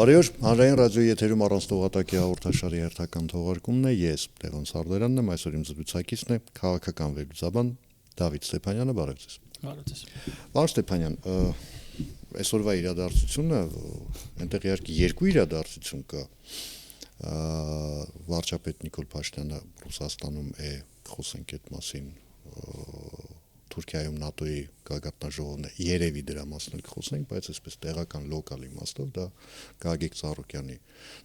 Բարի օր, հանրային ռադիոյի եթերում առանց տողատակի հաղորդաշարի հերթական թողարկումն է, ես Տեղոն Սարդարյանն եմ, այսօր իմ զրուցակիցն է քաղաքական վերլուծաբան Դավիթ Ստեփանյանը, բարև ձեզ։ Բարև ձեզ։ Պարոն Ստեփանյան, այսօրվա իրադարձությունը, այնտեղ իհարկե երկու իրադարձություն կա, վարչապետ Նիկոլ Փաշինյանը Ռուսաստանում է, խոսենք այդ մասին, Թուրքիայում ՆԱՏՕ-ի գագաթնաժողովն է, երևի դրա մասն էլ խոսենք, բայց այսպես տեղական լոկալ իմաստով դա Գագիկ Ծառուկյանի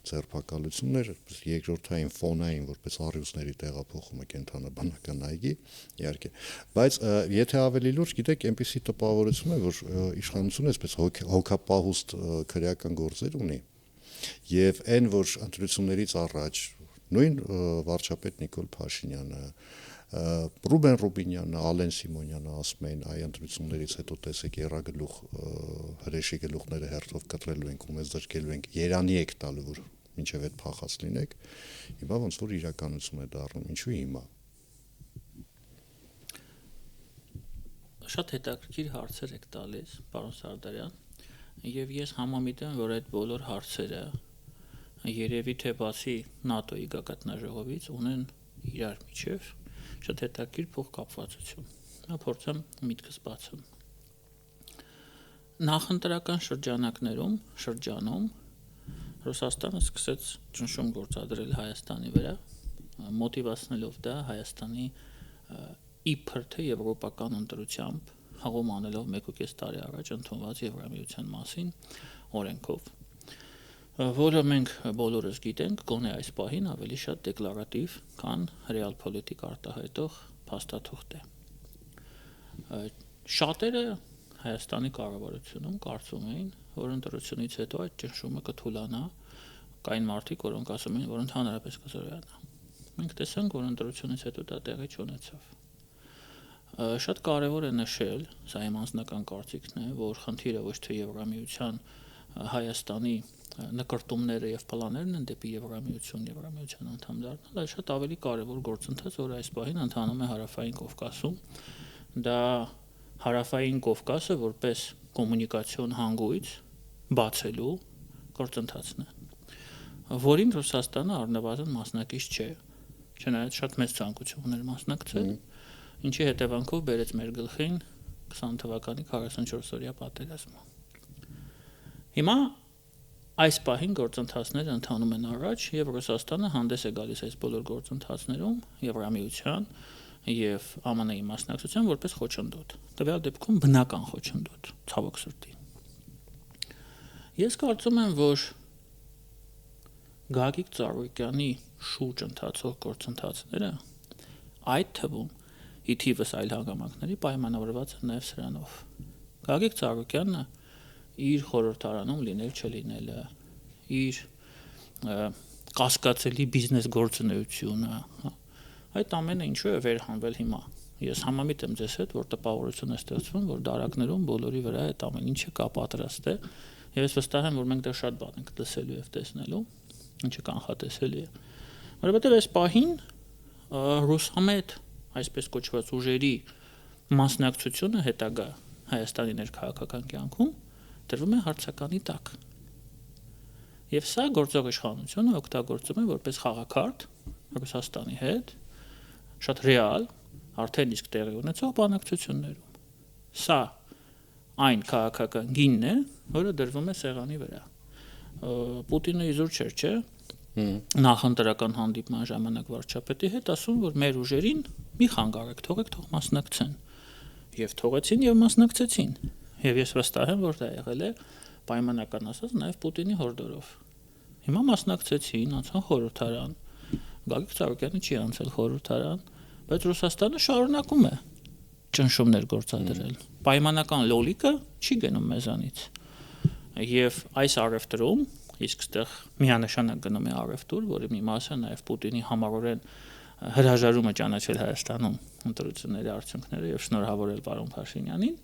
ձերբակալությունն էր, երկրորդային ֆոնային, որպես առյուծների տեղափոխումը կենտրոնաբանական այգի, իհարկե, բայց եթե ավելի լուրջ, գիտեք, այնպիսի տպավորություն է, որ իշխանությունը այսպես հոգապահուստ քրեական գործեր ունի, եւ այն, որ ընտրություններից առաջ նույն վարչապետ Նիկոլ Փաշինյանը, Ռուբեն Ռուբինյանը, Ալեն Սիմոնյանը ասում էին, այ ընտրություններից հետո տեսեք երագլուխ հրեշի գլուխները հերթով կտրելու ենք ու մեզ դրկելու ենք, երանի եք տալու, որ մինչև այդ փախած լինեք, հիմա ոնց որ իրականություն է դառնում, ինչու հիմա։ Շատ հետաքրքիր հարցեր եք տալիս, պարոն Սարդարյան, եւ ես համամիտ եմ, որ այդ բոլոր հարցերը երևի թե բացի ՆԱՏՕ-ի գագաթնաժողովից ունեն իրար միջև շատ հետաքրքիր փոխկապվածություն։ Նա փորձեմ միտքս բացեմ։ Նախընտրական շրջանում Ռուսաստանը սկսեց ճնշում գործադրել Հայաստանի վրա, մոտիվացնելով դա Հայաստանի իբր թե եվրոպական ընտրությամբ հաղում անելով 1.5 տարի առաջ ընդունված Եվրամիության մասին օրենքով, որը մենք բոլորս գիտենք, գոնե այս պահին ավելի շատ դեկլարատիվ, քան ռեալ պոլիտիկ արտահայտող փաստաթուղթ է։ Շատերը Հայաստանի կառավարությունում կարծում էին, որ ընտրությունից հետո այդ ճնշումը կթուլանա, կային մարդիկ, որոնք ասում էին, որ ընդհանրապես կզորանա։ Մենք տեսանք, որ ընտրությունից հետո դա տեղի չունեցավ։ Շատ կարևոր է նշել, սա իմ անձնական կարծիքն է, որ խնդիրը ոչ թե Եվրամիության Հայաստանի նկրտումները եւ պլաններն են դեպի Եվրամիության անդամ դառնալ, այլ շատ ավելի կարևոր գործընթաց, որը այս պահին ընթանում է Հարավային Կովկասում։ Դա Հարավային Կովկասը որպես կոմունիկացիոն հանգույց բացելու գործընթացն է, որին Ռուսաստանը առնվազն մասնակից չէ, չնայած շատ մեծ ցանկություն ուներ մասնակցել, ինչի հետևանքով բերեց մեր գլխին 20 թվականի 44-օրյա պատերազմը։ Հիմա այս պահին գործընթացները ընթանում են առաջ եւ Ռուսաստանը հանդես է գալիս այս բոլոր գործընթացներում Եվրամիության եւ ԱՄՆ-ի մասնակցության որպես խոչընդոտ։ Տվյալ դեպքում բնական խոչընդոտ, ցավոք սրտի։ Ես կարծում եմ, որ Գագիկ Ծառուկյանի շուրջ ընթացող գործընթացները այդ թվում ի թիվս այլ հանգամանքների պայմանավորված են նաեւ սրանով։ Գագիկ Ծառուկյանը իր խորհրդարանում լինել չլինելը, իր կասկածելի բիզնես գործունեությունը, այդ ամենը ինչու է վերհանվել հիմա։ Ես համամիտ եմ ձեզ հետ, որ տպավորություն է ստեղծվում, որ դարակներում բոլորի վրա այդ ամեն ինչը կա պատրաստ է, եւ ես վստահ եմ, որ մենք դեռ շատ բան ենք լսելու եւ տեսնելու, ինչը կանխատեսելի է։ Որովհետեւ այս պահին ռուսամետ, այսպես կոչված ուժերի մասնակցությունը հետագա Հայաստանի ներքաղաքական կյանքում դրվում է հարցականի տակ։ Եվ սա գործող իշխանությունը օգտագործում է որպես խաղաքարտ Ռուսաստանի հետ շատ ռեալ, արդեն իսկ տեղի ունեցող բանակցություններում։ Սա այն քաղաքական գինն է, որը դրվում է սեղանի վրա։ Պուտինը իզուր չէ, նախընտրական հանդիպման ժամանակ վարչապետի հետ ասում, որ մեր ուժերին մի խանգարեք, թող մասնակցեն։ Եվ թողեցին եւ մասնակցեցին։ Եվ ես վստահ եմ, որ դա եղել է պայմանական ասած նաև Պուտինի հորդորով։ Հիմա մասնակցեցին, անցան խորհրդարան։ Գագիկ Ծառուկյանը չի անցել խորհրդարան, բայց Ռուսաստանը շարունակում է ճնշումներ գործադրել։ Պայմանական լոլիկը չի գնում մեզանից։ Եվ այս առևտրում, իսկ այդտեղ միանշանակ գնում է առևտուր, որի մի մասը նաև Պուտինի համառորեն հրաժարումը ճանաչել Հայաստանում ընտրությունների արդյունքները եւ շնորհավորել պարոն Փաշինյանին,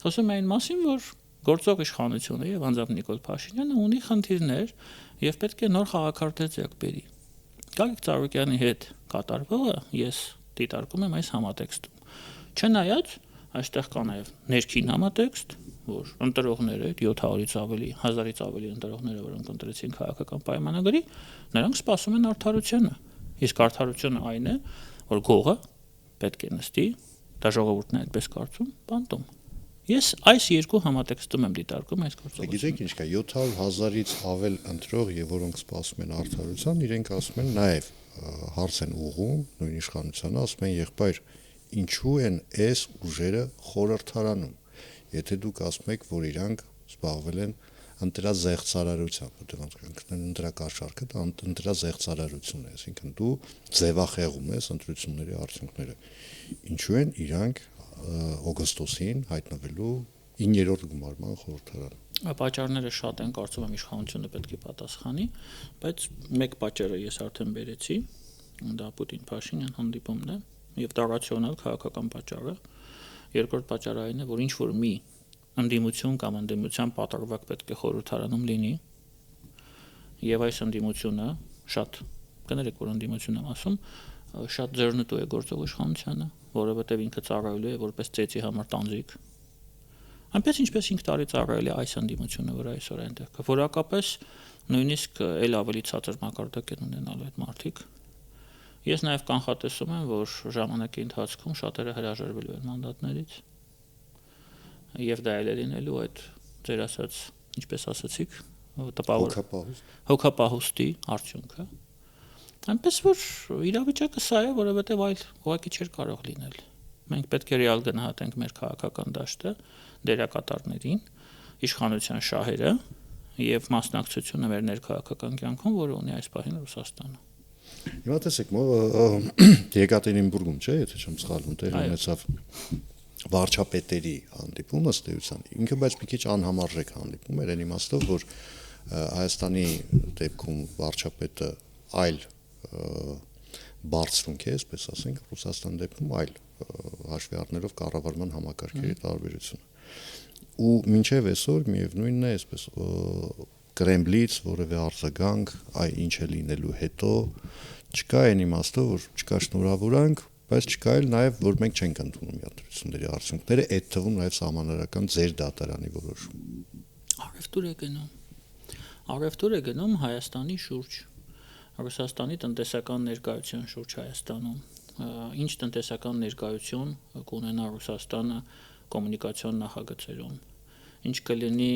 խոսում է այն մասին, որ գործող իշխանությունը եւ անձամբ Նիկոլ Փաշինյանը ունի խնդիրներ եւ պետք է նոր խաղաքարտեր ձեռք բերի։ Գագիկ Ծառուկյանի հետ կատարվողը ես դիտարկում եմ այս համատեքստում։ Չնայած այստեղ կա նաեւ ներքին համատեքստ, որ ընտրողները, 700-ից ավելի, 1000-ից ավելի ընտրողները, որոնք ընտրեցին քաղաքական պայմանագրի, նրանք սպասում են արդարությանը։ Իսկ արդարությունը այն է, որ գողը պետք է նստի, դա ժողովուրդն է այդպես կարծում, բանտում։ Ես այս երկու համատեքստում եմ դիտարկում այս գործողությունը։ Գիտեք ինչ կա, 700,000-ից ավել ընտրող եւ որոնք սպասում են արդարության, իրենք ասում են նաեւ հարց են ուղղում նույն իշխանությանը, ասում են եղբայր, ինչու են այս ուժերը խորհրդարանում։ Եթե դուք ասում եք, որ իրանք զբաղվել են ընտրազեղծարարությամբ, որտեղ ընտրակաշառքը դա ընտրազեղծարարություն է, այսինքն դու ձևախեղում ես ընտրությունների արդյունքները։ Ինչու են իրանք օգոստոսին հայտնվելու 9-րդ գումարման խորհրդարան։ Պատճառները շատ են, կարծում եմ իշխանությունը պետք է պատասխանի, բայց մեկ պատճառը ես արդեն բերեցի, դա Պուտին-Փաշինյան հանդիպումն է, եւ դա ռացիոնալ քաղաքական պատճառը։ Երկրորդ պատճառը այն է, որ ինչ որ մի ընդդիմություն կամ ընդդիմության պատրվակ պետք է խորհրդարանում լինի, եւ այս ընդդիմությունը շատ կներեք, որ ընդդիմություն եմ ասում, շատ ձեռնտու է գործող իշխանությանը, որովհետեւ ինքը ծառայելու է որպես ծեծի համար տանձիկ։ Այնպես ինչպես 5 տարի ծառայել է այս ընդդիմությունը, որ այսօր այնտեղ կա, որակապես նույնիսկ էլ ավելի ցածր մակարդակ են ունենալու այդ մարդիկ։ Ես նաև կանխատեսում եմ, որ ժամանակի ընթացքում շատերը հրաժարվելու են մանդատներից, եւ դա էլ է լինելու այդ ձեր ասած, ինչպես ասացիք, հոգապահոստի արդյունքը։ Այնպես որ իրավիճակը սա է, որովհետեւ այլ ուղղակի չէր կարող լինել։ Մենք պետք է ռեալ գնահատենք մեր քաղաքական դաշտը, դերակատարներին, իշխանության շահերը եւ մասնակցությունը մեր ներքաղաքական կյանքում, որը ունի այս պահին Ռուսաստանը։ Հիմա տեսեք, Եկատերինբուրգում, չէ, եթե չեմ սխալվում, տեղի ունեցավ վարչապետերի հանդիպումը ըստ էության, ինքը բայց մի քիչ անհամարժեք հանդիպում էր, այն իմաստով, որ Հայաստանի դեպքում վարչապետը այլ բարձրունք է, այսպես ասենք, Ռուսաստանի դեպքում այլ հաշվի առնելով կառավարման համակարգերի տարբերությունը։ Ու մինչև այսօր միևնույնն է, այսպես Կրեմլից որևէ արձագանք, այ ինչ է լինելու հետո, չկա այն իմաստով, որ չկա շնորհավորանք, բայց չկա էլ նաև, որ մենք չենք ընդունում իշխանությունների արդյունքները, այդ թվում նաև սահմանադրական ձեր դատարանի որոշում։ Առևտուր է գնում Հայաստանի շուրջ, Ռուսաստանի տնտեսական ներկայության շուրջ Հայաստանում, ինչ տնտեսական ներկայություն կունենա Ռուսաստանը կոմունիկացիոն նախագծերում, ինչ կլինի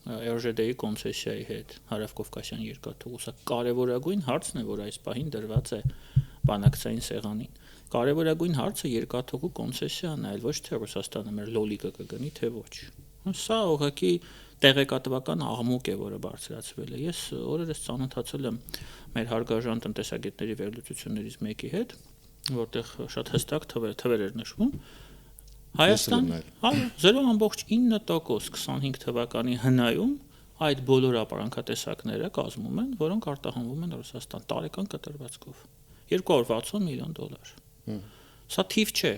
ՌԺԴ-ի կոնցեսիայի հետ Հարավկովկասյան երկաթուղու, սա կարևորագույն հարցն է, որ այս պահին դրված է բանակցային սեղանին։ Կարևորագույն հարցը երկաթուղու կոնցեսիան է, այլ ոչ թե Ռուսաստանը մեր լոլիկը կգնի, թե ոչ։ Սա ուղղակի տեղեկատվական աղմուկ է, որը բարձրացվել է։ Ես օրերս ծանոթացել եմ մեր հարգարժան տնտեսագետների վերլուծություններից մեկի հետ, որտեղ շատ հստակ թվեր էր նշվում։ Հայաստան 0.9% 25 թվականի հնայում այդ բոլոր ապրանքատեսակները կազմում են, որոնք արտահանվում են Ռուսաստան տարեկան կտրվածքով $260 միլիոն։ Սա թիվ չէ։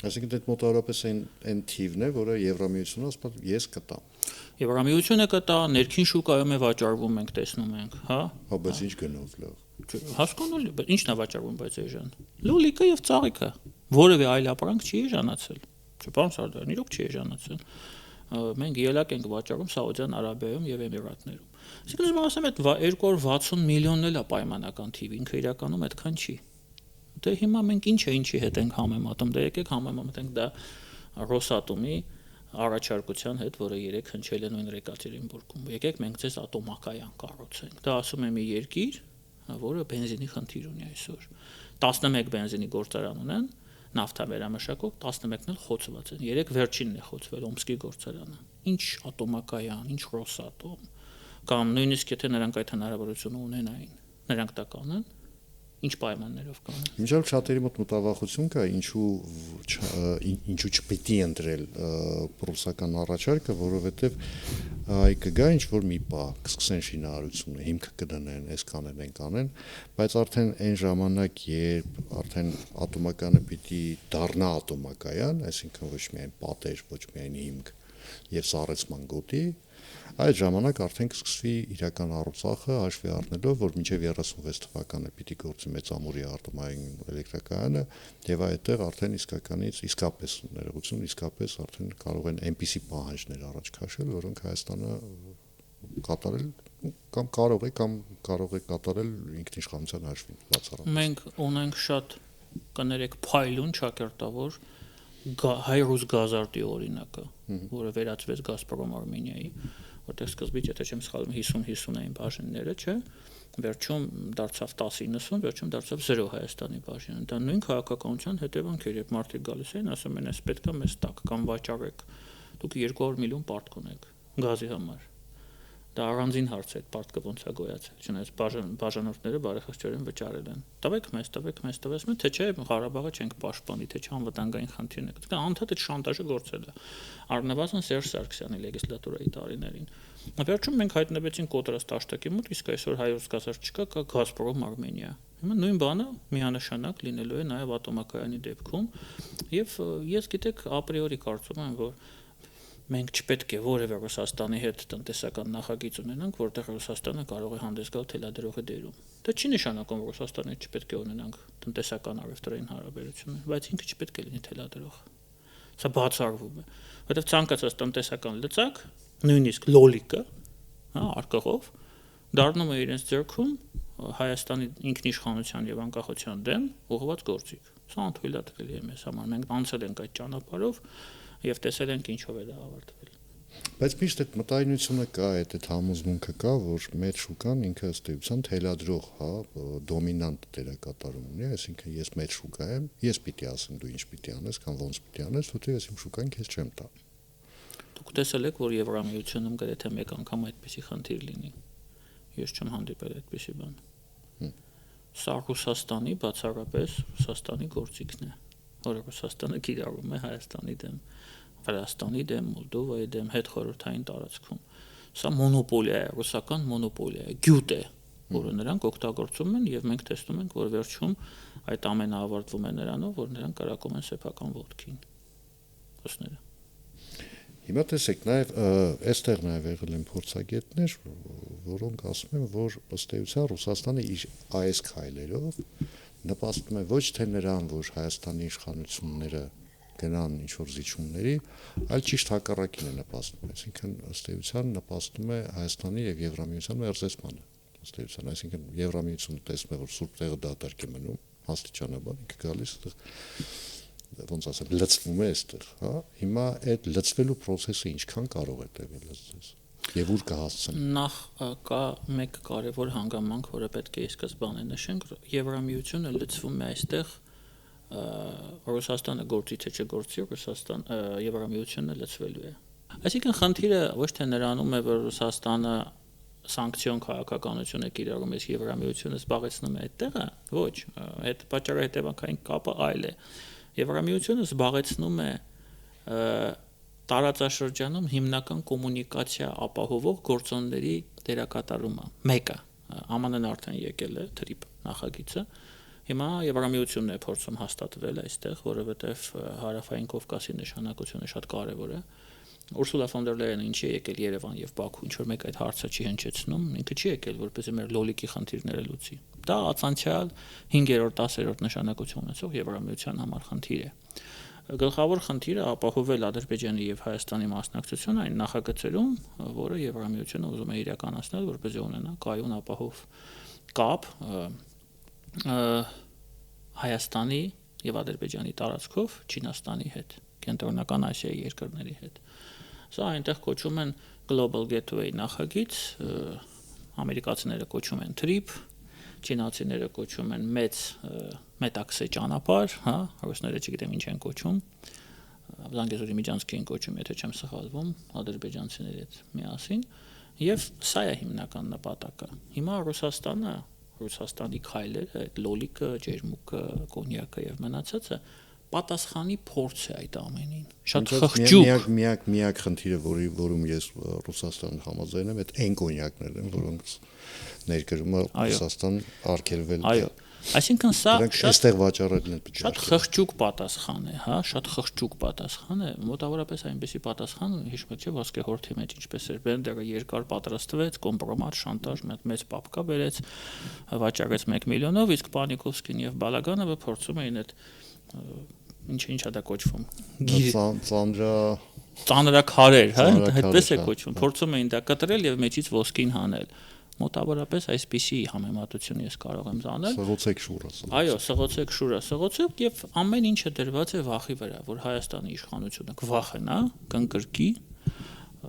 Այսինքն դա մոտավորապես այն թիվն է, որը Եվրամիությունը ասում է ես կտամ։ Եվրամիությունը կտա, ներքին շուկայում է վաճառվում, մենք տեսնում ենք, հա։ Հա, բայց ինչ գնով լավ։ Հասկանալի, բայց ի՞նչն է վաճառվում բայց էժան։ Լոլիկը եւ ծաղիկը, որևէ այլ ապրանք չի էժանացել։ Չէ, պարոն Սարդարյան, իրոք չի էժանացել։ Մենք ելակ ենք վաճառում Սաուդյան Արաբիայում եւ Էմիրատներում։ Այսինքն ես ասեմ, այդ 260 միլիոնն էլ է պայմանական թիվ, ինքը իրականում այդքան չի։ Դե հիմա մենք ինչի հետ ենք համեմատում, դե եկեք համեմատենք դա Ռոսատոմի առաջարկության հետ, որը 3 հնչել է նույն Եկատերինբուրգում։ Եկեք մենք ձեզ ատոմակայան կառուցենք։ Դա ասում է մի երկիր, որը բենզինի խնդիր ունի այսօր։ 11 բենզինի գործարան ունեն, նավթավերամշակող, 11-ն էլ խոցված են։ 3 վերջինն է խոցվել Օմսկի գործարանը։ Ինչ ատոմակայան, ինչ Ռոսատոմ, կամ նույնիսկ եթե նրանք այդ հնարավորությունը ունենային, նրանք դա կանեն, ինչ պայմաններով կանեն։ Մինչև շատերի մոտ մտավախություն կա, ինչու չպետք է ընտրել ռուսական առաջարկը, որովհետև այ կգա ինչ որ մի պահ, կսկսեն շինարարությունը, հիմքը կդնեն, այս կանեն, այն կանեն, բայց արդեն այն ժամանակ, երբ արդեն ատոմականը պիտի դառնա ատոմակայան, այսինքն ոչ միայն պատեր, ոչ միայն հիմք եւ սառեցման գոտի, այդ ժամանակ արդեն կսկսվի իրական առուցախը հաշվի առնելով, որ մինչև 36 թվականը պիտի գործի մեծամուրի արտոմային էլեկտրակայանը եւ այդտեղ արդեն իսկապես ներողություն, իսկապես արդեն կարող են այնպիսի պահանջներ առաջ քաշել, որոնք Հայաստանը կատարել կամ կարող է կատարել ինքնիշխանության հաշվին բացառապես։ Մենք ունենք շատ կներեք փայլուն ճակերտավոր հայ-ռուս գազարտի օրինակը, որը վերածվեց Գազպրոմ Արմենիայի, որտեղ սկզբից, եթե չեմ սխալվում, 50-50 էին բաժինները, չէ՞, վերջում դարձավ 10-90, վերջում դարձավ 0 Հայաստանի բաժինը։ Դա նույն քաղաքականության հետևանք էր, երբ մարդիկ գալիս էին, ասում են, այս պետք է մեզ տակ կամ վաճառեք։ Դուք 200 միլիոն պարտք ունեք գազի համար։ Դա առանձին հարց է, պարտքը ոնց է գոյացել, չնայած բաժանորդները բարեխղճորեն վճարել են։ Տվեք մեզ, թե չէ Ղարաբաղը չենք պաշտպանի, թե չէ անվտանգային խնդիրներ։ Դա անդադար շանտաժը գործել է։ Առնվազն Սերժ Սարգսյանի լեգիսլատուրայի տարիներին։ Վերջում մենք հայտնվեցինք Կոտրաս Տաշտակի մոտ, իսկ այսօր հայոց գազարտ չկա, կա Գազպրոմ Արմենիա։ Հիմա նույն բանը միանշանակ լինելու է նաև ատոմակայանի դեպքում, եւ ես գիտեք ապրիորի կարծում եմ, որ մենք չպետք է որևէ Ռուսաստանի հետ տնտեսական նախագիծ ունենանք, որտեղ Ռուսաստանը կարող է հանդես գալ թելադրողի դերում։ Դա չի նշանակում, որ Ռուսաստանի հետ չպետք է ունենանք տնտեսական առևտրային հարաբերություններ, բայց ինքը չպետք է լինի թելադրող։ Սա բացառվում է, որովհետև ցանկացած տնտեսական լծակ, նույնիսկ լոլիկը, արկղով, դառնում է իրենց ձեռքում Հայաստանի ինքնիշխանության եւ անկախության դեմ ուղղված գործիք։ Սա անթույլատրելի է մեզ համար։ Մենք անցել ենք այդ ճանապարհով եւ տեսել ենք ինչով է դա ավարտվել։ Բայց միշտ այդ մտայնությունը կա, այդ համոզմունքը կա, որ մեր շուկան ինքը ըստ էության թելադրող, դոմինանտ դերակատարում ունի, այսինքն ես մեր շուկա եմ, ես պիտի ասեմ դու ինչ պիտի անես կամ ոնց պիտի անես, որտեղ ես իմ շուկան քեզ չեմ տա։ Դուք տեսել եք, որ Եվրամիությունում գրեթե մեկ անգամ այդպիսի խնդիր լինի։ Ես չեմ հանդիպել այդպիսի բան։ Սա Ռուսաստանի բացառապես Ռուսաստանի գործիքն է, որը Ռուսաստանը կիրառում է Հայաստանի դեմ, Վրաստանի դեմ, Մոլդովայի դեմ, հետխորհրդային տարածքում։ Սա մոնոպոլիա է, ռուսական մոնոպոլիա է, գյուտ է, որը նրանք օգտագործում են եւ մենք տեսնում ենք, որ վերջում այդ ամենը ավարտվում է նրանով, որ նրանք կրակում են սեփական ոտքին։ Ռուսները։ Հիմա տեսեք, նաև այստեղ նաև եղել են փորձագետներ, որոնք ասում են, որ ըստ էության Ռուսաստանը իր այս քայլերով նպաստում է ոչ թե նրան, որ Հայաստանի իշխանությունները գնան ինչ-որ զիջումների, այլ ճիշտ հակառակին է նպաստում, այսինքն ըստ էության նպաստում է Հայաստանի եւ Եվրամիության մերձեցմանը, ըստ էության, այսինքն Եվրամիությունը տեսնում է, որ սուրբ տեղը դատարկ է մնում, աստիճանաբար ինքը գալիս ոնց ասեմ, լծվում է այստեղ, հա։ Հիմա այդ լծվելու process-ը ինչքան կարող է տևել ըստ եւ ուր կհասցնի։ Նախ կա մեկ կարևոր հանգամանք, որը պետք է ի սկզբանե նշենք, Եվրամիությունը լծվում է այստեղ, Ռուսաստանը գործի թե չգործի, Եվրամիությունը լծվելու է։ Այսինքն խնդիրը ոչ թե նրանում է, որ Ռուսաստանը սանկցիոն քաղաքականություն է կիրառում, իսկ Եվրամիությունը զբաղեցնում է այդ տեղը, ոչ, այդ պատճառը հետևանքային կապը այլ է։ Եվրամիությունը զբաղեցնում է տարածաշրջանում հիմնական կոմունիկացիա ապահովող գործոնների դերակատարումը։ Մեկը ԱՄՆ-ն արդեն եկել է թրիպ նախագիծը։ Հիմա Եվրամիությունն է փորձում հաստատվել այստեղ, որովհետև հարավային Կովկասի նշանակությունը շատ կարևոր է։ Ուրսուլա ֆոն դեր Լայենը ինչի է եկել Երևան եւ Բաքու, ինչ որ մեկ այդ հարցը չի հնչեցնում, ինքը չի եկել, որպեսզի մեր լոլիկի խնդիրները լուծի։ Դա անցյալ 5-րդ, 10-րդ նշանակություն ունեցող Եվրամիության համար խնդիր է։ Գլխավոր խնդիրը ապահովել Ադրբեջանի եւ Հայաստանի մասնակցությունը այն նախագծերում, որը Եվրամիությունը ուզում է իրականացնել, որպեսզի ունենա կայուն ապահով կապ Հայաստանի եւ Ադրբեջանի տարածքով Չինաստանի հետ, Կենտրոնական Ասիայի երկրների հետ։ Սա այնտեղ կոչում են Global Gateway նախագիծ, ամերիկացիները կոչում են TRIP, չինացիները կոչում են մետաքսե ճանապարհ, հա, ռուսները չգիտեմ ինչ են կոչում, Զանգեզուրի միջանցքին կոչում, եթե չեմ սխալվում, ադրբեջանցիների հետ միասին, եւ սա է հիմնական նպատակը։ Հիմա Ռուսաստանի քայլերը, այդ լոլիկը, ջերմուկը, կոնյակը եւ մնացածը պատասխանի փորձ է այդ ամենին։ Շատ խղճուկ միակ խնդիրը, որում ես Ռուսաստան համաձայն եմ, այդ այն կոնյակներն են, որոնց ներկրումը Ռուսաստան արգելվել։ Այո, Այսինքն սա այստեղ վաճառելն է շատ խղճուկ պատասխան է, հա, շատ խղճուկ պատասխան է, մոտավորապես այնպեսի պատասխան, հիշում եք, չէ՞, ոսկեհորթի մեջ ինչպես էր Բենդերը երկար պատրաստվեց, կոմպրոմատ, շանտաժ, մեծ պապկա բերեց, վաճառեց 1 միլիոնով, իսկ Պանիկովսկին եւ Բալագանովը փորձում էին այդ ինչա դա կոչվում, ծանրաքարեր, հա, այդպես է կոչվում, փորձում էին դա կտրել եւ մեջից ոսկին հանել։ Մոտավորապես այսպիսի համեմատություն ես կարող եմ անել։ Սղոցեք շուրը։ Այո, սղոցեք շուրը, սղոցեք եւ ամեն ինչը դրված է վախի վրա, որ Հայաստանի իշխանությունը կվախենա, կընկրկի,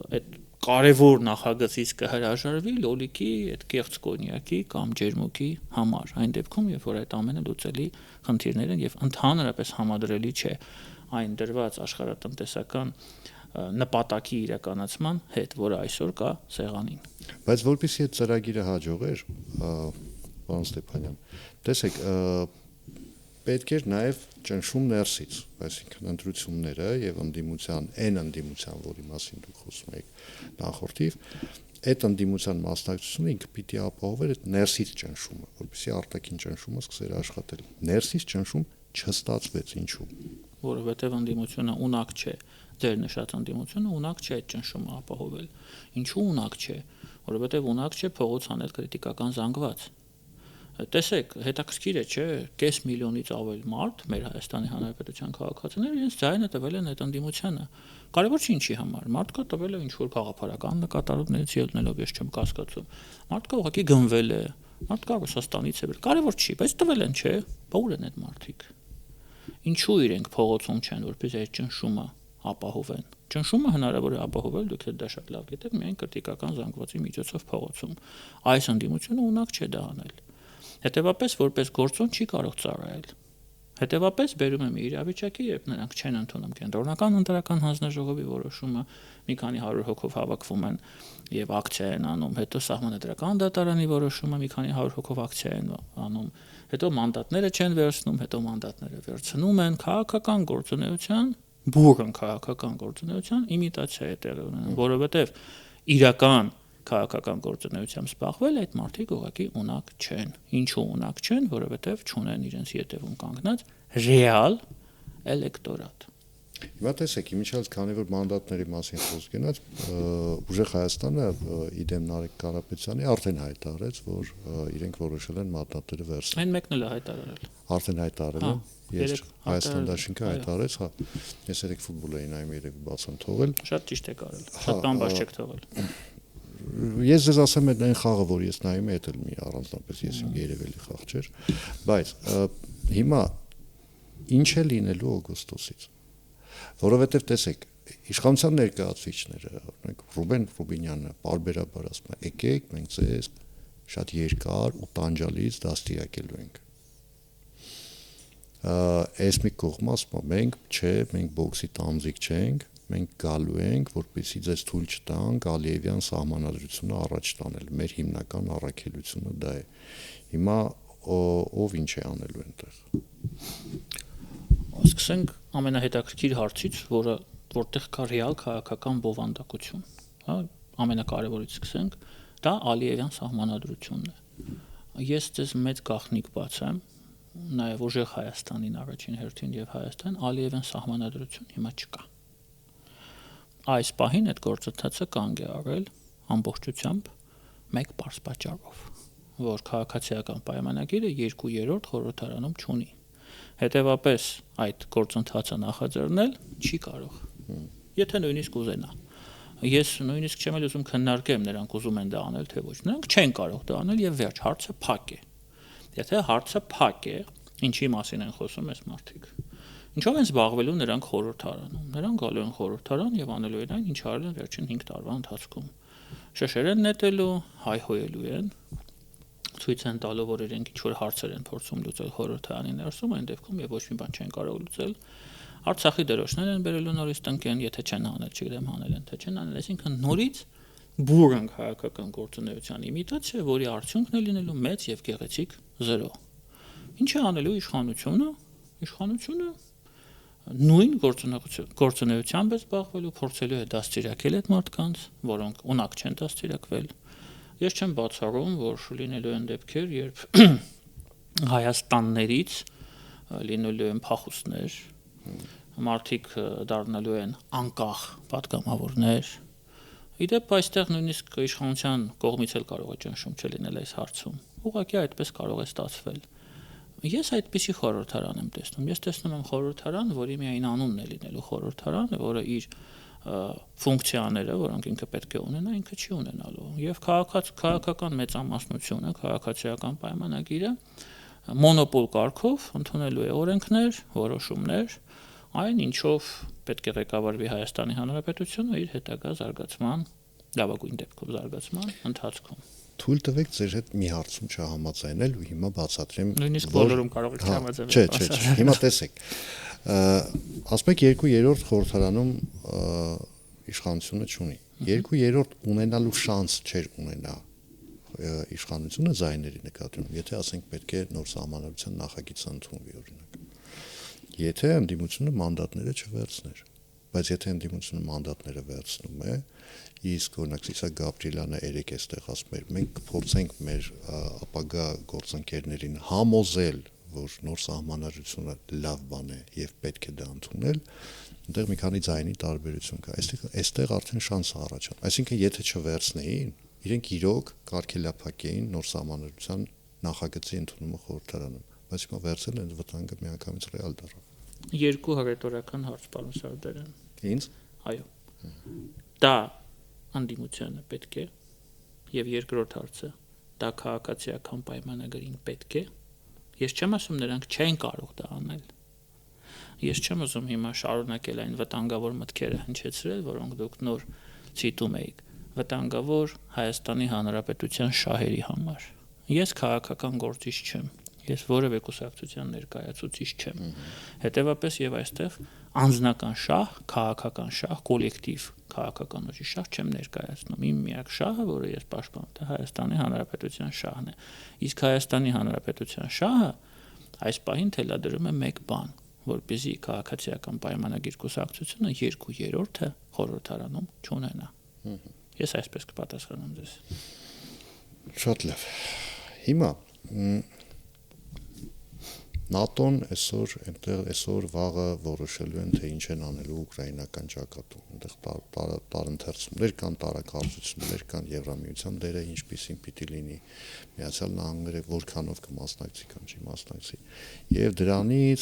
այդ կարևոր նախագծից կհրաժարվի լոլիկի, այդ կեղծ կոնյակի կամ ջերմուկի համար։ Այն դեպքում, երբ որ այդ ամենը լուծելի խնդիրներ են եւ ընդհանրապես համադրելի չէ այն դրված աշխարհատնտեսական նպատակի իրականացման հետ, որը այսօր կա սեղանին։ Բայց որpեսզի այդ ծրագիրը հաջողեր, պարոն Ստեփանյան, տեսեք, պետք էր նաև ճնշում ներսից, այսինքն ընտրությունները եւ ընդդիմության, որի մասին դուք խոսում եք նախորդիվ, այդ ընդդիմության մասնակցությունը ինքը պիտի ապահովեր այդ ներսից ճնշումը, որպեսզի արտաքին ճնշումը սկսեր աշխատել։ Ներսից ճնշում չստացվեց, ինչու՞։ Որովհետեւ ընդդիմությունը ունակ չէ, ձեր նշած ընդդիմությունը ունակ չէ այդ ճնշումը ապահովել։ Ինչու ունակ չէ, որովհետեւ ունակ չէ փողոց անել քրիտիկական զանգված։ Տեսեք, հետաքրքիր է, չէ, կես միլիոնից ավել մարդ մեր Հայաստանի Հանրապետության քաղաքացիները իրենց ձայնը տվել են այդ ընդդիմությանը։ Կարևոր չի ինչի համար։ Մարդկա տվել է ինչ-որ գաղափարական նկատառումներից ելնելով, ես չեմ կասկածում։ Մարդկա ուղղակի գնվել է, մարդկա Ռուսաստանից է, կարևոր չի, բայց տվել են, չէ, բա ուր են այդ մարդիկ։ Ինչու իրենք փողոցում չեն, որպես այդ ճնշումը ապահովեն։ Ճնշումը հնարավոր է ապահովել, դուք դա շատ լավ գիտեք, միայն քրիտիկական զանգվածի միջոցով փողոցում։ Այս ընդդիմությունը ունակ չէ դա անել։ Հետևաբար, որպես գործոն չի կարող ծառայել։ Հետևաբար, բերում եմ իրավիճակի, երբ նրանք չեն ընդունում կենտրոնական ընտրական հանձնաժողովի որոշումը, մի քանի 100 հոգով հավաքվում են եւ ակցիա են անում, հետո սահմանադրական դատարանի որոշումը մի քանի 100 հոգով ակցիա են անում, հետո մանդատները չեն վերցնում, հետո մանդատները վերցնում են, քաղաքական գործունեության, բուրըն քաղաքական գործունեության իմիտացիա է տեղի ունենում, որովհետեւ իրական քաղաքական գործունեությամբ զբաղվել այդ մարդիկ ուղղակի ունակ չեն։ Ինչու ունակ չեն, որովհետև չունեն իրենց ետևում կանգնած ռեալ էլեկտորատ։ Հիմա տեսեք, իմիջիայլոց քանի որ մանդատների մասին խոսք գնաց, ուժեղ Հայաստանը իդեմ Նարեկ Կարապետյանի արդեն հայտարարեց, որ իրենք որոշել են մանդատները վերցնել։ Այն մեկն էլ է հայտարարել։ Արդեն հայտարարել են։ Ես Հայաստան դաշինքը հայտարարեց, հա։ Ես երեք ֆուտբոլ էի նայում, երեք բաց եմ թողել։ Շատ ճիշտ եք արել։ Շատ բան բաց չեք թողել։ Ես ձեզ ասեմ այդ այն խաղը, որ ես նայում եմ, դա էլ մի առանձնապես ես իմ երևելի խաղ չէր, բայց հիմա ինչ է լինելու օգոստոսից, որովհետև տեսեք, իշխանության ներկայացուցիչները, օրինակ Ռուբեն Ռուբինյանը բարբերաբար ասում է, եկեք մենք ձեզ շատ երկար ու տանջալից դաստիարակելու ենք։ Այս մի կողմը ասում է, մենք բոքսի տանձիկ չենք, մենք գալու ենք, որպեսզի ձեզ թույլ չտանք Ալիևյան սահմանադրությունը առաջ տանել։ Մեր հիմնական առաքելությունը դա է։ Հիմա ով ինչ է անելու այնտեղ։ Սկսենք ամենահետաքրքիր հարցից, որտեղ կա ռեալ քաղաքական բովանդակություն, հա, ամենակարևորից սկսենք, դա Ալիևյան սահմանադրությունն է։ Ես ձեզ մեծ գաղտնիք բացեմ, նաև ուժեղ Հայաստանին առաջին հերթին եւ Հայաստան Ալիևյան սահմանադրություն հիմա չկա։ Այս պահին այդ գործընթացը կանգ է առել ամբողջությամբ մեկ պարզ պատճառով, որ քաղաքացիական պայմանագիրը 2/3 խորհրդարանում չունի։ Հետևաբար այդ գործընթացը նախաձեռնել չի կարող։ Եթե նույնիսկ ուզենա։ Ես նույնիսկ չեմ էլ ուզում քննարկեմ, նրանք ուզում են դա անել, թե ոչ։ Նրանք չեն կարող դա անել եւ վերջ, հարցը փակ է։ Եթե հարցը փակ է, ինչի մասին են խոսում այս մարդիկ։ Ինչով են զբաղվելու նրանք խորհրդարանում։ Նրանք գալու են խորհրդարան եւ անելու են այն, ինչ արել են վերջին 5 տարվա ընթացքում։ Շշեր են նետելու, հայհոյելու են, ցույց են տալու, որ իրենք ինչ-որ հարցեր են փորձում լուծել խորհրդարանի ներսում, այն դեպքում եւ ոչ մի բան չեն կարող լուծել։ Արցախի դրոշներ են բերելու նորից տնկեն, եթե չեն անել, չգիտեմ հանել են, թե չեն անել, այսինքն նորից բուրըն քաղաքական գործունեության իմիտացիա, որի արդյունքն է լինելու մեծ եւ գեղեցիկ 0։ Ինչ է անելու իշխանությունը։ Իշխանությունը նույն գործունեությամբ է զբաղվելու, փորձելու է դաստիարակել այդ մարդկանց, որոնք ունակ չեն դաստիարակվել։ Ես չեմ բացառում, որ լինելու են դեպքեր, երբ Հայաստաններից լինելու են փախուստներ, մարդիկ դառնալու են անկախ պատգամավորներ։ Իդեպ այստեղ նույնիսկ իշխանության կողմից էլ կարող է ճնշում չլինել այս հարցում։ Ուղղակի այդպես կարող է ստացվել։ Ես այդպիսի խորհրդարան եմ տեսնում։ Ես տեսնում եմ խորհրդարան, որի միայն անունն է լինելու խորհրդարան, որը իր ֆունկցիաները, որոնք ինքը պետք է ունենա, ինքը չի ունենալու։ Եվ քաղաքական մեծամասնությունը, քաղաքացիական պայմանագիրը մոնոպոլ կարգով ընդունելու է օրենքներ, որոշումներ, այն ինչով պետք է ղեկավարվի Հայաստանի Հանրապետությունը իր հետագա զարգացման, լավագույն դեպքում զարգացման ընթացքում։ Թույլ տվեք ձեր հետ մի հարցում չհամաձայնել ու հիմա բացատրեմ։ Նույնիսկ բոլորում կարող եք չհամաձայնել։ Չէ, հիմա տեսեք։ Ասում եք 2/3 խորհրդարանում իշխանությունը չունի։ 2/3 ունենալու շանս չէր ունենա իշխանությունը ձայների նկատմամբ, եթե ասենք պետք է նոր սահմանադրության նախագիծ ընդունվի օրինակ։ Եթե ընդդիմությունը մանդատները չվերցներ, բայց եթե ընդդիմությունը մանդատները վերցնում է, իսկ օրինակ Իսահակ Գաբրիելյանը երեք էստեղ ասում էր, մենք կփորձենք մեր ապագա գործընկերներին համոզել, որ նոր սահմանադրությունը լավ բան է եւ պետք է դա ընդունել, այնտեղ մի քանի ձայնի տարբերություն կա։ Այստեղ արդեն շանս է առաջանում։ Այսինքն եթե չվերցնեին, իրենք իրոք կարգելափակեին նոր սահմանադրության նախագծի ընդունումը խորհրդարանում, բայց հիմա վերցել են վտանգը միանգամից ռեալ դառավ։ Երկու հռետորական հարց, պարոն Սարդարյան։ Ինձ։ Այո։ Դա անդիմությանը պետք է, եւ երկրորդ հարցը, դա քաղաքացիական պայմանագրին պետք է։ Ես չեմ ասում նրանք չեն կարող դա անել։ Ես չեմ ուզում հիմա շարունակել այն վտանգավոր մտքերը հնչեցրել, որոնք դուք նոր ցիտում եք, վտանգավոր Հայաստանի Հանրապետության շահերի համար։ Ես քաղաքական գործիչ չեմ։ Ես որևէ կուսակցության ներկայացուցիչ չեմ։ Հետևաբար եւ այստեղ անձնական շահ, քաղաքական շահ, կոլեկտիվ քաղաքական ուժի շահ չեմ ներկայացնում։ Իմ միակ շահը, որը ես պաշտպանում, դա Հայաստանի Հանրապետության շահն է։ Իսկ Հայաստանի Հանրապետության շահը այս պահին թելադրում է մեկ բան, որպեսզի քաղաքացիական պայմանագիր կուսակցությունը 2/3 խորհրդարանում չունենա։ Ես այսպես կպատասխանեմ ձեզ։ Շատ լավ։ Հիմա ՆԱՏՕ-ն այսօր վաղը որոշելու են, թե ինչ են անելու ուկրաինական ճակատում։ Այնտեղ տարընթերցումներ կան, տարակարծություններ կան, Եվրամիության դերը ինչպիսին պիտի լինի, Միացյալ Նահանգները որքանով կմասնակցի կամ չի մասնակցի։ Եվ դրանից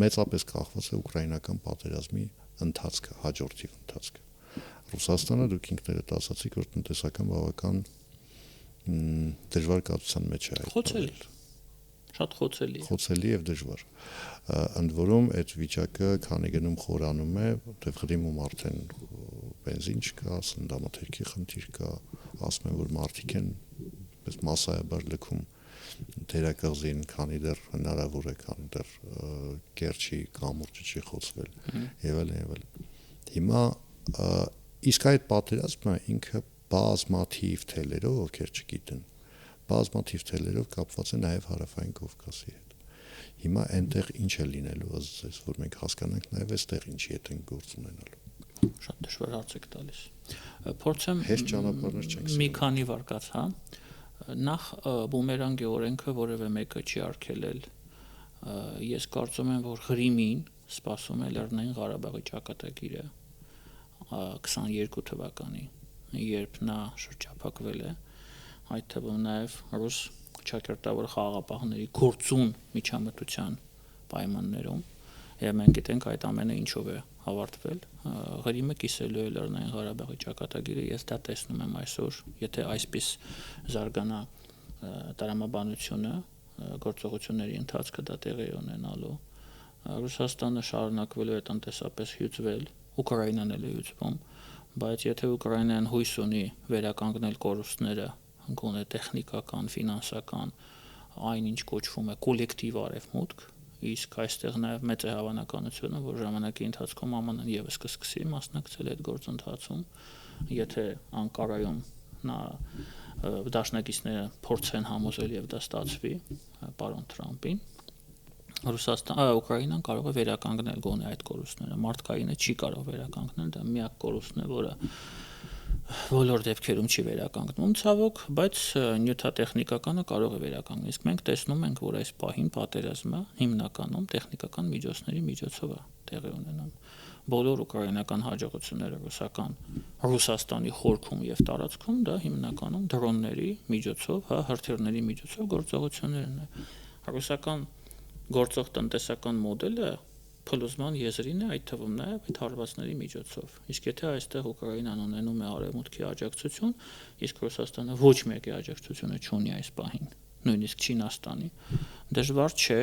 մեծապես կախված է ուկրաինական պատերազմի ընթացքը, հաջորդի ընթացքը։ Ռուսաստանը դուք ինքներդ ասացիք, որ տնտեսական բավական դժվար կացության մեջ է Խոցելի։ Շատ խոցելի։ Խոցելի եւ դժվար։ Ընդ որում այդ վիճակը քանի գնում խորանում է, որտեղ Ղրիմում արդեն բենզին չկա, սննդամթերքի խնդիր կա, ասում են որ մարդիկ են պես մասսայաբար լքում դերակղզին, քանի դեռ հնարավոր է, քանի դեռ Կերչի կամուրջը չի խոցվել եւ այլն։ Հիմա իսկ այդ պատերազմը ինքը բազմաթիվ թելերով, ովքեր չգիտեն, բազմաթիվ թելերով կապված է նաև Հարավային Կովկասի հետ։ Հիմա այնտեղ ինչ է լինելու, ասես, որ մենք հասկանանք նաև այստեղ ինչի հետ են գործ ունենալու։ Շատ դժվար հարց եք տալիս։ Փորձեմ հեշտ ճանապարհներ չենք մի քանի վարկած, հա։ Նախ բումերանգի օրենքը որևէ մեկը չի արգելել։ Ես կարծում եմ, որ Ղրիմին սպասում է Լեռնային Ղարաբաղի ճակատագիրը 22 թվականի, երբ նա շրջափակվել է, այդ թվում նաև ռուս ճակերտավոր խաղաղապահների գործուն միջամտության պայմաններում, եւ մենք գիտենք այդ ամենը ինչով է հավարտվել։ Ղրիմը կիսելու է Լեռնային Ղարաբաղի ճակատագիրը, ես դա տեսնում եմ այսօր, եթե այսպես զարգանա տրամաբանությունը, գործողությունների ընթացքը դա տեղի ունենալու, Ռուսաստանը շարունակվելու է տնտեսապես հյուծվել, Ուկրաինան էլ է հյուծվում, բայց եթե Ուկրաինան հույս ունի վերականգնել կորուստները, գոնե տեխնիկական, ֆինանսական, այն ինչ կոչվում է կոլեկտիվ արևմուտք, իսկ այստեղ նաև մեծ է հավանականությունը, որ ժամանակի ընթացքում ԱՄՆ-ն եւս կսկսի մասնակցել այդ գործընթացում, եթե Անկարայում նա դաշնակիցները փորձեն համոզել եւ դա ստացվի պարոն Թրամփին, Ուկրաինան կարող է վերականգնել գոնե այդ կորուստները, մարդկայինը չի կարող վերականգնել, դա միակ կորուստն է, որը բոլոր դեպքերում չի վերականգնում ցավոք, բայց նյութատեխնիկականը կարող է վերականգնել։ Իսկ մենք տեսնում ենք, որ այս պահին պատերազմը հիմնականում տեխնիկական միջոցների միջոցով է տեղի ունենում։ Բոլոր ուկրաինական հաջողությունները Ռուսաստանի խորքում եւ տարածքում դա հիմնականում դրոնների միջոցով, հրթիռների միջոցով գործողություններն է։ Ռուսական գործող տնտեսական մոդելը փլուզման եզրին է, այդ թվում նաև այդ հարվածների միջոցով։ Իսկ եթե այստեղ Ուկրաինան ունենում է արևմուտքի աջակցություն, իսկ Ռուսաստանը ոչ մեկի աջակցությունը չունի այս պահին, նույնիսկ Չինաստանի, դժվար չէ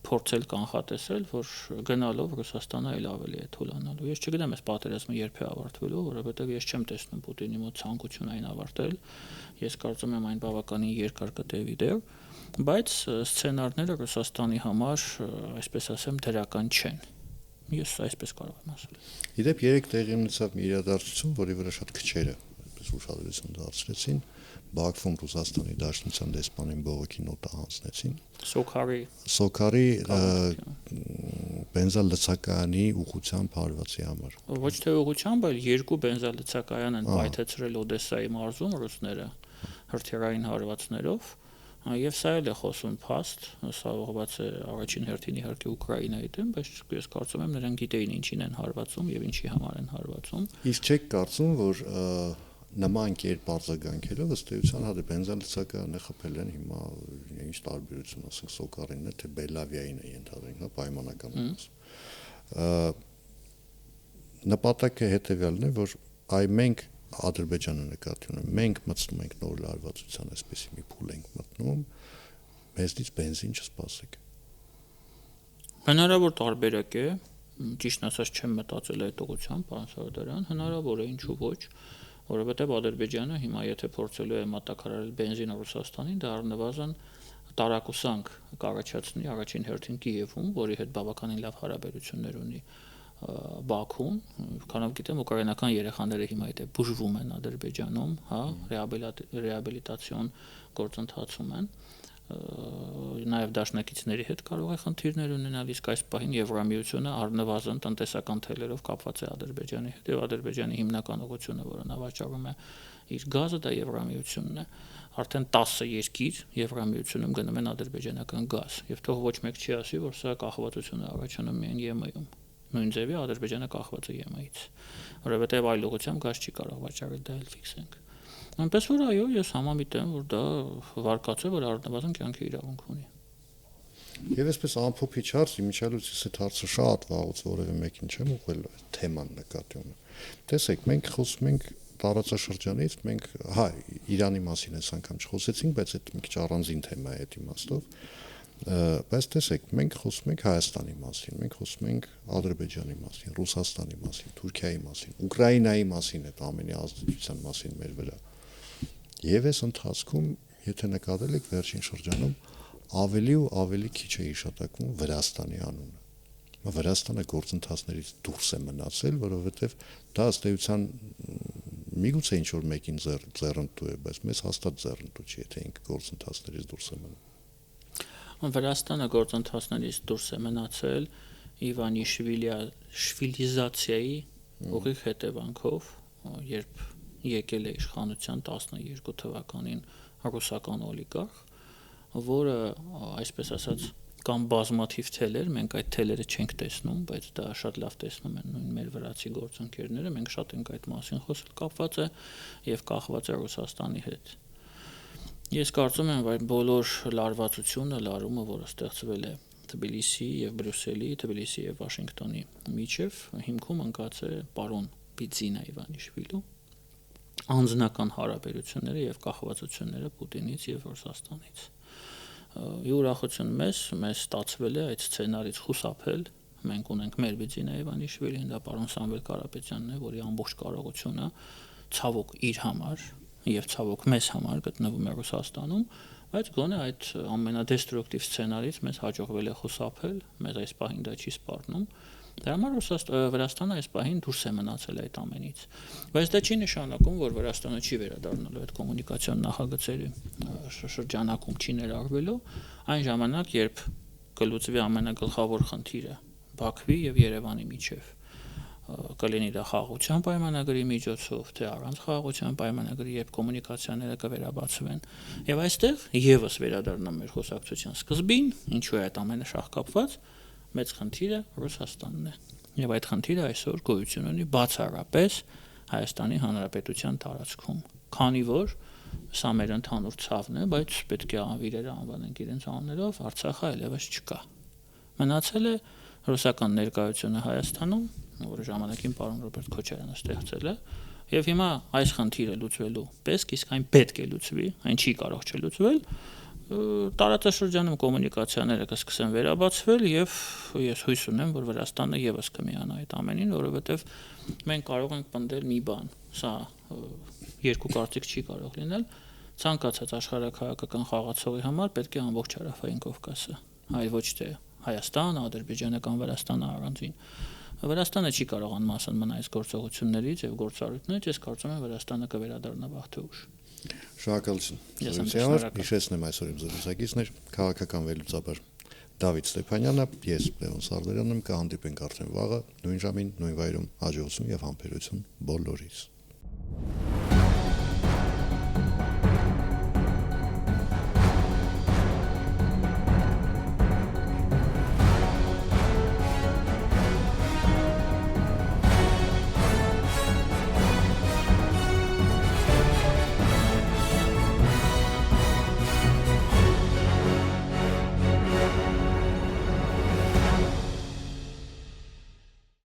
փորձել կանխատեսել, որ գնալով Ռուսաստանը այլ ավելի է թուլանալու։ Ես չգիտեմ, այս պատերազմը երբ է ավարտվելու, որովհետև ես չեմ տեսնում Պուտինի մոտ ցանկություն այն ավարտել։ Ես կարծում եմ այն բավականին երկար կտևի դեռ, բայց սցենարները Ռուսաստանի համար, այսպես ասեմ, դրական չեն։ Ես այսպես կարող եմ ասել։ Իդեպ 3 տեղի ունեցավ մի իրադարձություն, որի վրա շատ քչերը այսպես ուշադրություն դարձրեցին։ Բաքվում Ռուսաստանի Դաշնության դեսպանին բողոքի նոտա հանձնեցին։ Սոքարի բենզալցակայանի ուղղությամբ հարվածի համար։ Ոչ թե ուղղությամբ, այլ 2 բենզալցակայան են պայթեցրել Օդեսայի մարզում ռուսները հրթիռային հարվածներով, եւ սա էլ է խոսում փաստ, սա ուղղված է առաջին հերթին իհարկե Ուկրաինայի դեմ, բայց ես կարծում եմ նրանք գիտեին ինչին են հարվածում եւ ինչի համար են հարվածում։ Իսկ չեք կարծում, որ նման կերպ արձագանքելով ըստ էության հա բենզալցակայանը խփել են հիմա ինչ տարբերություն ասենք Սոկարինն է թե Բելավիային է ենթադրենք, հա պայմանական նպատակը հետեւյալն է, որ մենք Ադրբեջանը նկատի ունենք, մենք մտցնում ենք նոր լարվածության, այսպեսի մի փուլ ենք մտնում, մեզնից բենզին չսպասեք։ Հնարավոր տարբերակ է, ճիշտ ասած չեմ մտածել այդ ուղղությամբ, պարոն Սարդարյան, հնարավոր է, ինչու ոչ, որովհետև Ադրբեջանը հիմա եթե փորձելու է մատակարարել բենզինը Ռուսաստանին, դա առնվազն տարակուսանք կառաջացնի առաջին հերթին Կիևում, որի հետ բավականին լավ հարաբերություններ ունի Բաքուն, քանով գիտեմ ուկրաինական երեխաները հիմա այդ բուժվում են Ադրբեջանում, հա, ռեաբիլիտացիոն գործընթացում են, նաև դաշնակիցների հետ կարող է խնդիրներ ունենալ, իսկ այս պահին Եվրամիությունը առնվազն տնտեսական թելերով կապված է Ադրբեջանի հետ, եւ Ադրբեջանի հիմնական ուղղությունը, որը նա վաճառում է իր գազը, դա Եվրամիությունն է, արդեն 10 երկիր Եվրամիությունում գնում են ադրբեջանական գազ, եւ թող ոչ մեկ չի ասի, որ սա կախվածություն է առաջանում միայն ԵՄ-ում։ Նույն ձևի Ադրբեջանը կախված է ԵՄ-ից, որովհետև այլ ուղղությամբ գազ չի կարող վաճառել, դա էլ ֆիքս ենք։ Այնպես որ այո, ես համամիտ եմ, որ դա վարկած է, որ առնվազն կյանքի իրավունք ունի։ Եվ այսպես ամփոփիչ հարց, իմիջիալից ես այդ հարցը շատ վաղուց որևէ մեկին չեմ ուղղել թեման նկատի ունեմ։ Տեսեք, մենք խոսում ենք տարածաշրջանից, մենք հա Իրանի մասին այս անգամ չխոսեցինք, բայց այդ մի քիչ առանձին թեմա է այդ իմաստով։ Բայց տեսեք, մենք խոսում ենք Հայաստանի մասին, մենք խոսում ենք Ադրբեջանի մասին, Ռուսաստանի մասին, Թուրքիայի մասին, Ուկրաինայի մասին, այդ ամենի ազդեցության մասին մեր վրա։ Եվ այս ընթացքում, եթե նկատել եք վերջին շրջանում, ավելի ու ավելի քիչ է հիշատակվում Վրաստանի անունը։ Վրաստանը գործընթացներից դուրս է մնացել, որովհետև դա ըստ էության միգուցե ինչ որ մեկին ձեռնտու է, բայց մեզ հաստատ ձեռնտու չի, եթե ինքը գործընթացներից դուրս է մնում։ Վրաստանը գործընթացներից դուրս է մնացել Իվանիշվիլիզացիայի ուղիղ հետևանքով, երբ եկել է իշխանության 12 թվականին ռուսական օլիգարխ, որը այսպես ասած կամ բազմաթիվ թելեր, մենք այդ թելերը չենք տեսնում, բայց դա շատ լավ տեսնում են նույն մեր վրացի գործընկերները, մենք շատ ենք այդ մասին խոսել, կապված է եւ կախված է Ռուսաստանի հետ։ Ես կարծում եմ, որ բոլոր լարվածությունը, լարումը, որը ստեղծվել է Թբիլիսիի եւ Բրյուսելի, Թբիլիսիի եւ Վաշինգտոնի միջև, հիմքում ընկած է պարոն Բիձինա Իվանիշվիլու անձնական հարաբերությունները եւ կախվածությունները Պուտինից եւ Ռուսաստանից։ Ի ուրախություն մեզ ստացվել է այդ սցենարից խուսափել, մենք ունենք մեր Բիձինա Իվանիշվիլին, դա պարոն Սամվել Կարապետյանն է, որի ամբողջ կարողությունը ցավոք իր համար եւ ցավոք մեզ համար գտնվում է Ռուսաստանում, բայց գոնե այդ ամենադեստրուկտիվ սցենարից մեզ հաջողվել է խուսափել, մեզ այս պահին դա չի սպառնում։ Դրա համար Վրաստանը այս պահին դուրս է մնացել այդ ամենից։ Բայց դա չի նշանակում, որ Վրաստանը չի վերադառնալու այդ կոմունիկացիոն նախագծերի շրջանակում չի ներառվելու, այն ժամանակ, երբ կլուծվի ամենագլխավոր խնդիրը Բաքվի եւ Երևանի միջև։ կլինի դա խաղաղության պայմանագրի միջոցով, թե առանց խաղաղության պայմանագրի, երբ կոմունիկացիաները կվերաբացվեն։ Եվ այստեղ եւս վերադառնամ մեր խոսակցության սկզբին, ինչու է այդ ամենը շահկապված, մեծ խնդիրը Ռուսաստանն է։ Եվ այդ խնդիրը այսօր գոյություն ունի բացառապես Հայաստանի Հանրապետության տարածքում, քանի որ սա մեր ընդհանուր ցավն է, բայց պետք է իրերը անվանենք իրենց անուններով, Արցախը այլևս չկա։ Մնացել է ռուսական ներկայությունը Հայաստանում, որը ժամանակին պարոն Ռոբերտ Քոչարյանը ստեղծել է, եւ հիմա այս խնդիրը լուծվելու պես, իսկ այն պետք է լուծվի, այն չի կարող չլուծվել, տարածաշրջանում կոմունիկացիաները կսկսեն վերաբացվել եւ ես հույս ունեմ, որ Վրաստանը եւս կմիանա այդ ամենին, որովհետեւ մենք կարող ենք պնդել մի բան, սա երկու կարծիք չի կարող լինել, ցանկացած աշխարհաքաղաքական խաղացողի համար պետք է ամբողջ Հարավային Կովկասը, այլ ոչ թե Հայաստանը, Ադրբեջանը կամ Վրաստանը առանձին։ Վրաստանը չի կարող անմասն մնալ այս գործողություններից եւ գործառույթներից, ես կարծում եմ Վրաստանը կվերադառնա վաղ թե ուշ։ Շնորհակալություն։ Հիշեցնեմ այսօր իմ զրուցակիցներ քաղաքական վերլուծաբան Դավիթ Ստեփանյանը, ես Լևոն Սարդարյանն եմ, կհանդիպենք արդեն վաղը նույն ժամին, նույն վայրում, հաջողություն եւ համբերություն բոլորիս։